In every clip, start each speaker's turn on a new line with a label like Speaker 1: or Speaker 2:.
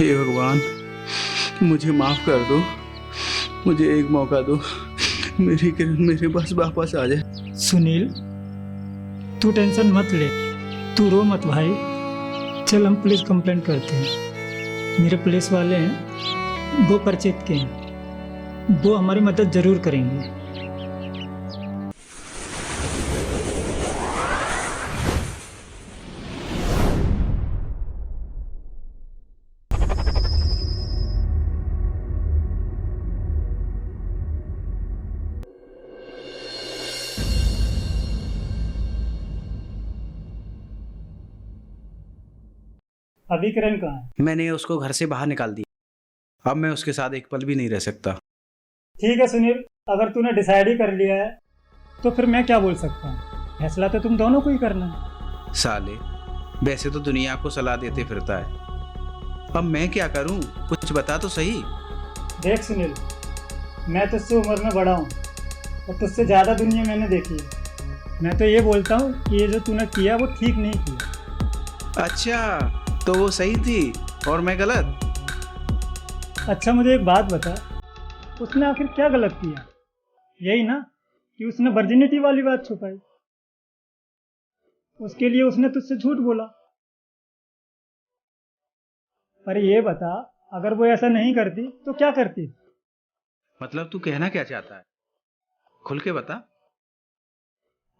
Speaker 1: हे भगवान, मुझे माफ कर दो, मुझे एक मौका दो, मेरी किरण मेरे पास वापस आ जाए।
Speaker 2: सुनील, तू टेंशन मत ले, तू रो मत भाई। चल हम पुलिस कंप्लेंट करते हैं। मेरे पुलिस वाले हैं, वो परिचित के हैं, वो हमारी मदद ज़रूर करेंगे। अभी किरण कहाँ है?
Speaker 1: मैंने उसको घर से बाहर निकाल दिया, अब मैं उसके साथ एक पल भी नहीं रह सकता।
Speaker 2: ठीक है सुनील, अगर तूने डिसाइड ही कर लिया है तो फिर मैं क्या बोल सकता हूँ। फैसला तो तुम दोनों को ही करना है।
Speaker 1: साले, वैसे तो दुनिया को सलाह देते फिरता है, अब मैं क्या करूं? कुछ बता तो सही।
Speaker 2: देख सुनील, मैं तुझसे उम्र में बड़ा हूँ और तुझसे ज़्यादा दुनिया मैंने देखी है। मैं तो ये बोलता हूँ कि ये जो तूने किया वो ठीक नहीं किया।
Speaker 1: अच्छा, तो वो सही थी और मैं गलत?
Speaker 2: अच्छा मुझे एक बात बता, उसने आखिर क्या गलत किया? यही ना कि उसने वर्जिनिटी वाली बात छुपाई, उसके लिए उसने तुझसे झूठ बोला। पर ये बता, अगर वो ऐसा नहीं करती तो क्या करती?
Speaker 1: मतलब तू कहना क्या चाहता है? खुल के बता।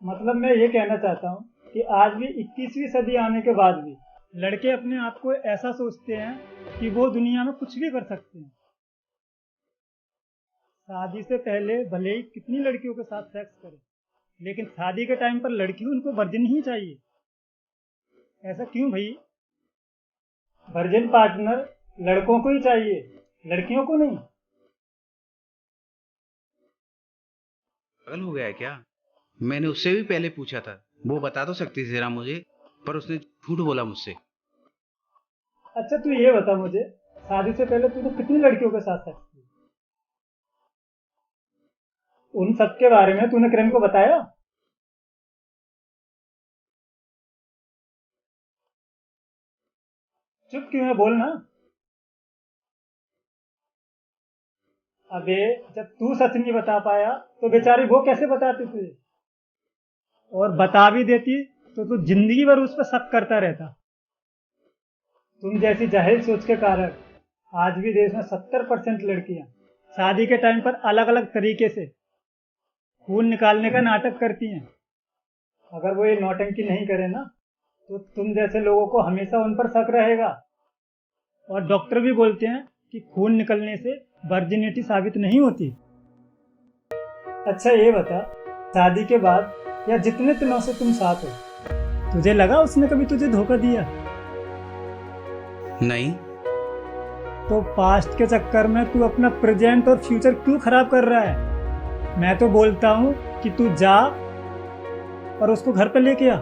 Speaker 2: मतलब मैं ये कहना चाहता हूँ कि आज भी 21वीं सदी आने के बाद भी लड़के अपने आप को ऐसा सोचते हैं कि वो दुनिया में कुछ भी कर सकते हैं। शादी से पहले भले ही कितनी लड़कियों के साथ सेक्स करें, लेकिन शादी के टाइम पर लड़की उनको वर्जिन ही चाहिए। ऐसा क्यों भाई? वर्जिन पार्टनर लड़कों को ही चाहिए, लड़कियों को नहीं।
Speaker 1: पागल हो गया है क्या? मैंने उससे भी पहले पूछा था, वो बता तो सकती थी जरा मुझे, पर उसने झूठ बोला मुझसे।
Speaker 2: अच्छा तू ये बता मुझे, शादी से पहले तूने कितनी लड़कियों के साथ सेक्स किया? उन सब के बारे में तूने किरण को बताया? चुप क्यों है, बोल ना। अबे, जब तू सच नहीं बता पाया तो बेचारी वो कैसे बताती तुझे? और बता भी देती तो तू जिंदगी भर उस पर शक करता रहता। तुम जैसी जाहिल सोच के कारण आज भी देश में 70% लड़कियां शादी के टाइम पर अलग अलग तरीके से खून निकालने का नाटक करती हैं। अगर वो ये नौटंकी नहीं करे ना, तो तुम जैसे लोगों को हमेशा उन पर शक रहेगा। और डॉक्टर भी बोलते हैं कि खून निकलने से वर्जिनिटी साबित नहीं होती। अच्छा ये बता, शादी के बाद या जितने दिनों से तुम साथ हो, तुझे लगा उसने कभी तुझे धोखा दिया?
Speaker 1: नहीं।
Speaker 2: तो पास्ट के चक्कर में तू अपना प्रेजेंट और फ्यूचर क्यों खराब कर रहा है? मैं तो बोलता हूँ कि तू जा और उसको घर पे लेके आ।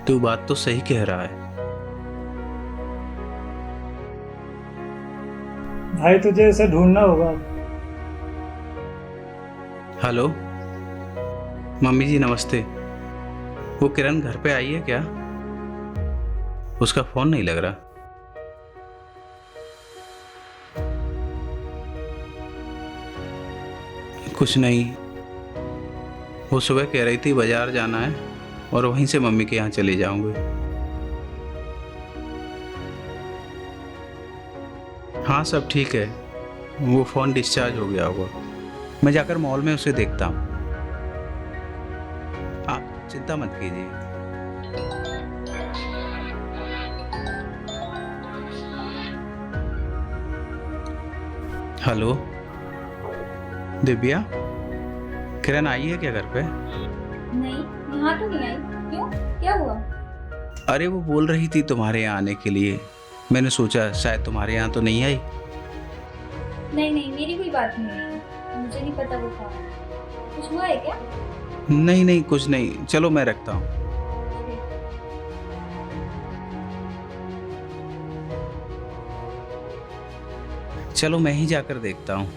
Speaker 1: तू बात तो सही कह रहा है।
Speaker 2: भाई तुझे उसे ढूंढना होगा।
Speaker 1: हेलो मम्मी जी, नमस्ते। वो किरण घर पे आई है क्या? उसका फोन नहीं लग रहा। कुछ नहीं, वो सुबह कह रही थी बाजार जाना है और वहीं से मम्मी के यहाँ चले जाऊंगे। हाँ सब ठीक है, वो फ़ोन डिस्चार्ज हो गया होगा। मैं जाकर मॉल में उसे देखता हूँ, आप चिंता मत कीजिए। हेलो दिव्या, किरण आई है क्या घर पे?
Speaker 3: नहीं, यहाँ तो नहीं आई। क्यों, क्या हुआ?
Speaker 1: अरे वो बोल रही थी तुम्हारे यहाँ आने के लिए, मैंने सोचा शायद तुम्हारे यहाँ तो नहीं आई।
Speaker 3: नहीं नहीं, मेरी कोई बात नहीं है, मुझे नहीं पता वो था। कुछ हुआ है क्या?
Speaker 1: नहीं नहीं कुछ नहीं, चलो मैं रखता हूँ। चलो मैं ही जाकर देखता हूँ।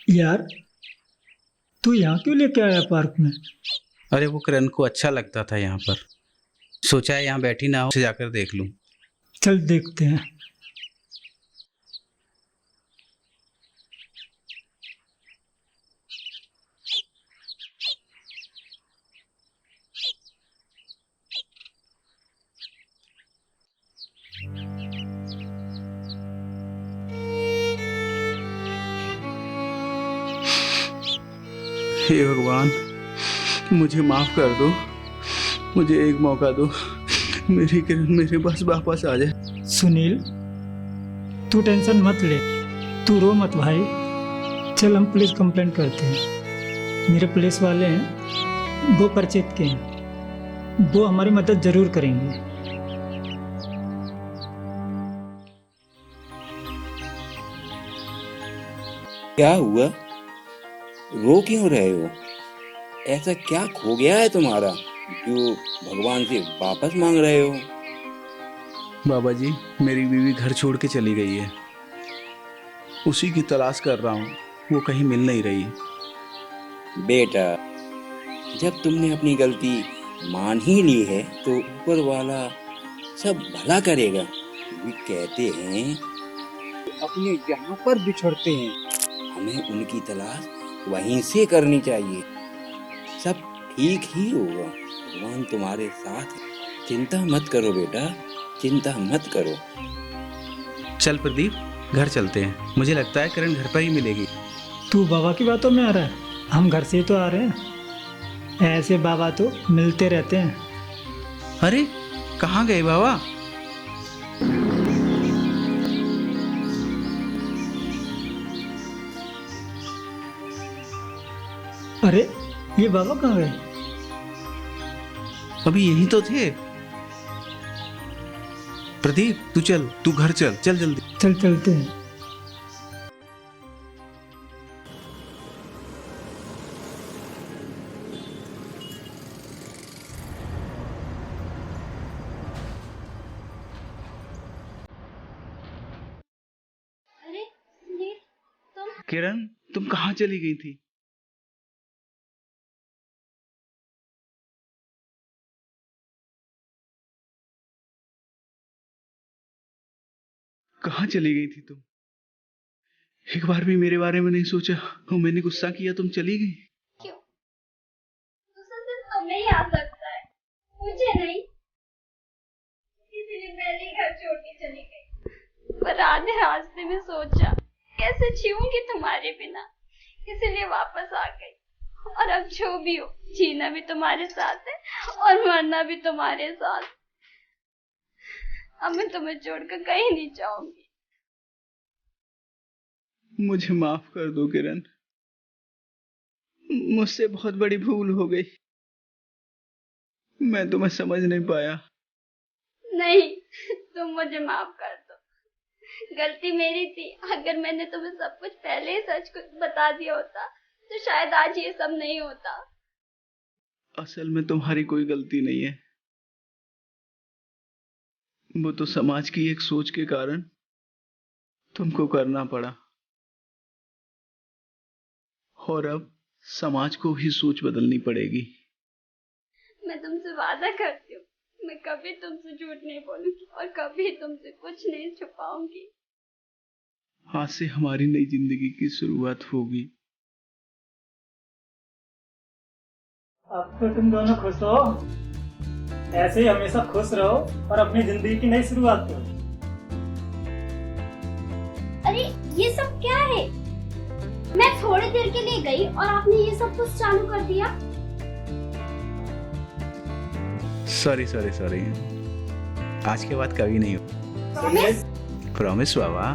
Speaker 2: यार तू यहाँ क्यों लेके आया पार्क में?
Speaker 1: अरे वो किरण को अच्छा लगता था यहाँ पर, सोचा है यहाँ बैठी ना हो, उसे जाकर देख लूं।
Speaker 2: चल देखते हैं।
Speaker 1: हे भगवान, मुझे माफ कर दो, मुझे एक मौका दो, मेरी किरण मेरे पास वापस आ जाए।
Speaker 2: सुनील तू टेंशन मत ले, तू रो मत भाई। चल हम पुलिस कंप्लेंट करते हैं। मेरे पुलिस वाले हैं, वो परिचित के हैं, वो हमारी मदद जरूर करेंगे।
Speaker 4: क्या हुआ? रो क्यों रहे हो? ऐसा क्या खो गया है तुम्हारा जो भगवान से वापस मांग रहे हो?
Speaker 1: बाबा जी, मेरी बीवी घर छोड़ के चली गई है, उसी की तलाश कर रहा हूँ, वो कहीं मिल नहीं रही।
Speaker 4: बेटा, जब तुमने अपनी गलती मान ही ली है तो ऊपर वाला सब भला करेगा। वे कहते हैं अपने जहाँ पर बिछड़ते हैं हमें उनकी तलाश वहीं से करनी चाहिए। सब ठीक ही होगा, भगवान तुम्हारे साथ है। चिंता मत करो बेटा, चिंता मत करो।
Speaker 1: चल प्रदीप, घर चलते हैं, मुझे लगता है किरण घर पर ही मिलेगी।
Speaker 2: तू बाबा की बातों में आ रहा है? हम घर से ही तो आ रहे हैं, ऐसे बाबा तो मिलते रहते हैं।
Speaker 1: अरे कहाँ गए बाबा?
Speaker 2: अरे ये बाबा कहाँ गए?
Speaker 1: अभी यही तो थे। प्रदीप तू चल, तू घर चल, चल जल्दी।
Speaker 2: चल चलते हैं।
Speaker 3: अरे सुनील, तुम
Speaker 1: किरण, तुम कहाँ चली गई थी? कहाँ चली गई थी तुम? एक बार भी मेरे बारे में नहीं सोचा और मैंने गुस्सा किया, तुम चली गई।
Speaker 3: क्यों? गुस्सा सिर्फ तुम्हें ही आ सकता है, मुझे नहीं। इसीलिए पहले घर छोड़ के चली गई, पर आधे रास्ते में सोचा कैसे जीऊंगी तुम्हारे बिना, इसीलिए वापस आ गई। और अब जो भी हो, जीना भी तुम्हारे साथ है और मरना भी तुम्हारे साथ। अब मैं तुम्हें छोड़कर कहीं नहीं जाऊंगी।
Speaker 1: मुझे माफ कर दो किरण, मुझसे बहुत बड़ी भूल हो गई, मैं तुम्हें समझ नहीं पाया।
Speaker 3: नहीं, तुम मुझे माफ कर दो, गलती मेरी थी। अगर मैंने तुम्हें सब कुछ पहले ही सच बता दिया होता तो शायद आज ये सब नहीं होता।
Speaker 1: असल में तुम्हारी कोई गलती नहीं है, वो तो समाज की एक सोच के कारण तुमको करना पड़ा, और अब समाज को ही सोच बदलनी पड़ेगी।
Speaker 3: मैं तुमसे वादा करती हूँ, मैं कभी तुमसे झूठ नहीं बोलूंगी और कभी तुमसे कुछ नहीं छुपाऊंगी।
Speaker 1: आज से हमारी नई जिंदगी की शुरुआत होगी।
Speaker 2: अब तो तुम दोनों खुश हो, ऐसे ही हमेशा खुश रहो और अपनी जिंदगी की नई शुरुआत करो।
Speaker 3: अरे ये सब क्या है? मैं थोड़ी देर के लिए गई और आपने ये सब कुछ चालू कर दिया।
Speaker 1: सॉरी सॉरी सॉरी, आज के बाद कभी नहीं हो।
Speaker 3: प्रॉमिस?
Speaker 1: प्रॉमिस बाबा।